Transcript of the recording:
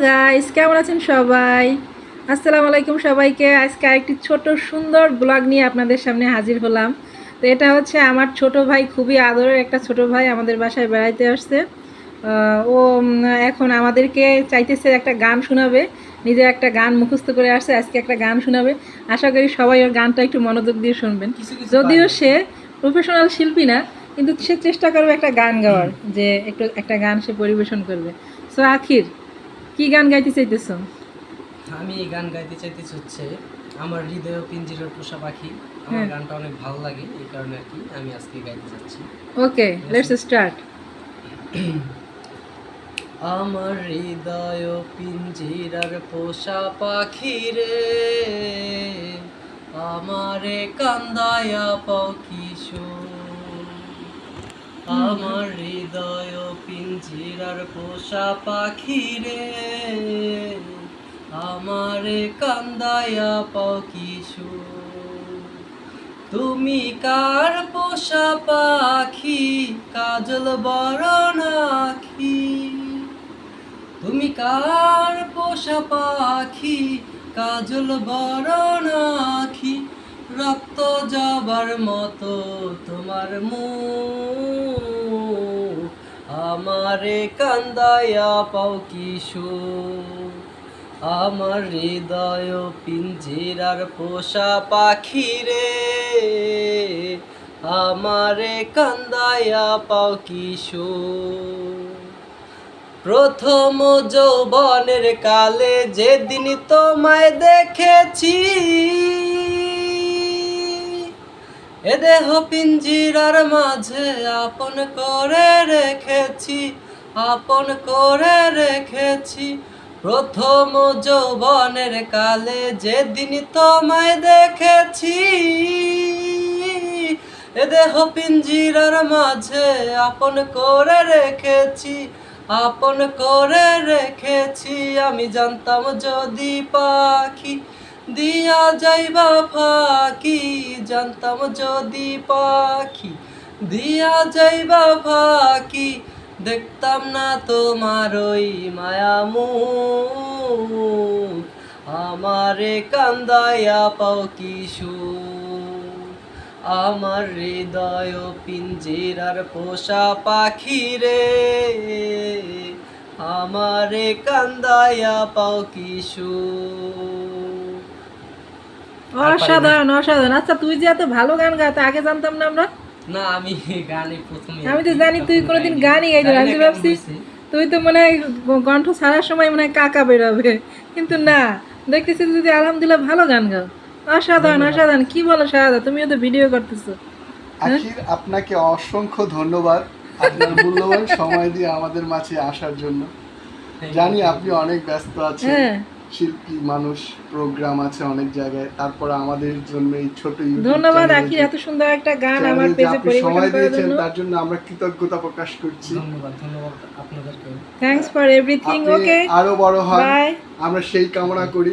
Guys, কেমন আছেন সবাই? আসসালামু আলাইকুম সবাইকে। আজকে আরেকটি ছোট সুন্দর ব্লগ নিয়ে আপনাদের সামনে হাজির হলাম। তো এটা হচ্ছে আমার ছোট ভাই, খুবই আদরের একটা ছোট ভাই আমাদের বাসায় বেড়াইতে আসছে। ও এখন আমাদেরকে চাইতেছে একটা গান শোনাবে। নিজের একটা গান মুখস্থ করে আসছে, আজকে একটা গান শোনাবে। আশা করি সবাই ওর গানটা একটু মনোযোগ দিয়ে শুনবেন। যদিও সে প্রফেশনাল শিল্পী না, কিন্তু সে চেষ্টা করবে একটা গান গাওয়ার, যে একটু একটা গান সে পরিবেশন করবে। সো আখির, কি গান গাইতে চাইতেছো? আমি এই গান গাইতে চাইতেছি হচ্ছে আমার হৃদয় পিঞ্জিরার পোষা পাখি। আমার গানটা অনেক ভালো লাগে, এই কারণে আর কি আমি আজকে গাইতে যাচ্ছি। ওকে, লেটস স্টার্ট। আমার হৃদয় পিঞ্জিরার পোষা পাখি রে, আমারে কান্দায়া পকিশোর। আমার হৃদয় পিঞ্জিরার পোষা পাখি রে, আমারে কান্দায়া পকিশোর। তুমি কার পোষা পাখি, কাজল বরণ আখি। তুমি কার পোষা পাখি, কাজল বরণ আখি। রক্ত যাবার মতো তোমার মুখ, আমারে কান্দায়া পাও কিশোর। আমার হৃদয় পিঞ্জিরার পোষা পাখি রে, আমারে কান্দায়া পাও কিশোর। প্রথম যৌবনের কালে যেদিন তোমায় দেখেছি, এ দেহ পিঞ্জিরার মাঝে আপন করে রেখেছি, আপন করে রেখেছি। প্রথম যৌবনের কালে যেদিন তোমায় দেখেছি, এ দেহ পিঞ্জিরার মাঝে আপন করে রেখেছি, আপন করে রেখেছি। আমি জানতাম যদি পাখি দিয়া যাইবা ফাঁকি, জানতাম যদি পাখি দিয়া যাইবা ফাঁকি। দেখতাম না তোমার ওই মায়ামুখ, আমারে কান্দায়া পাও কিশোর। আমার হৃদয় পিঞ্জিরার পোষা পাখি রে, আমারে কান্দায়া পাও কিশোর। অসাধারণ অসাধারণ। আচ্ছা, তুই যে এত ভালো গান গাতে, আগে জানতাম না আমরা। না, আমি গানে প্রথমে, আমি তো জানি তুই কোনোদিন গানই গাইতে, আমি তো ভাবছি তুই তো মনে হয় কণ্ঠ ছাড়ার সময় মনে হয় কাকা বেরোবে, কিন্তু না, দেখতেছি তুই যে আলহামদুলিল্লাহ ভালো গান গাও। অসাধারণ অসাধারণ। কি বলো শাহাদা, তুমিও তো ভিডিও করতেছো। আখির, আপনাকে অসংখ্য ধন্যবাদ আপনার মূল্যবান সময় দিয়ে আমাদের মাঝে আসার জন্য। জানি আপনি অনেক ব্যস্ত আছেন, শিল্পী মানুষ, প্রোগ্রাম আছে অনেক জায়গায়, তারপর আমাদের জন্য এই ছোট ধন্যবাদ আখির, এত সুন্দর একটা গান আমার পেজে পরিবেশন করার জন্য। তার জন্য আমরা কৃতজ্ঞতা প্রকাশ করছি। ধন্যবাদ, ধন্যবাদ আপনাদেরকে। Thanks for everything. ওকে, আরো বড় হয় আমরা সেই কামনা করি।